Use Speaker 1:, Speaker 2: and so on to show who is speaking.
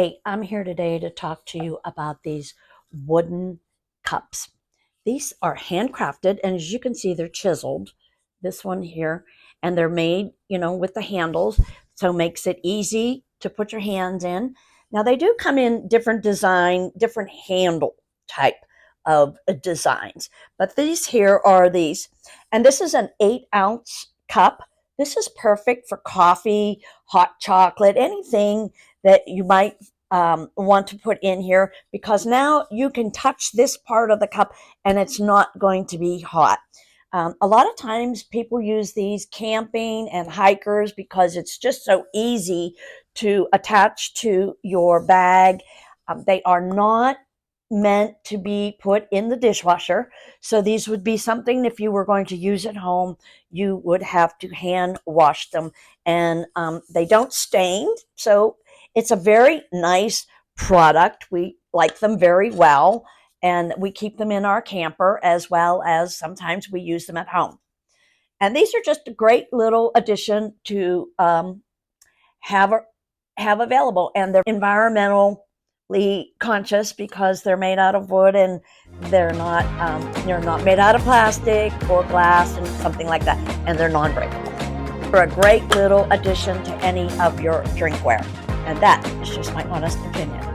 Speaker 1: Hey, I'm here today to talk to you about these wooden cups. These are handcrafted, and as you can see, they're chiseled. This one here, and they're made, with the handles, so it makes it easy to put your hands in. Now, they do come in different design, different handle type of designs, but these here are these, and this is an 8-ounce cup. This is perfect for coffee, hot chocolate, anything that you might want to put in here, because now you can touch this part of the cup and it's not going to be hot. A lot of times people use these camping and hikers because it's just so easy to attach to your bag. They are not meant to be put in the dishwasher. So these would be something, if you were going to use at home, you would have to hand wash them, and they don't stain. So it's a very nice product. We like them very well, and we keep them in our camper, as well as sometimes we use them at home. And these are just a great little addition to have have available, and they're environmentally conscious because they're made out of wood, and they're not made out of plastic or glass and something like that, and they're non-breakable. They're a great little addition to any of your drinkware, and that is just my honest opinion.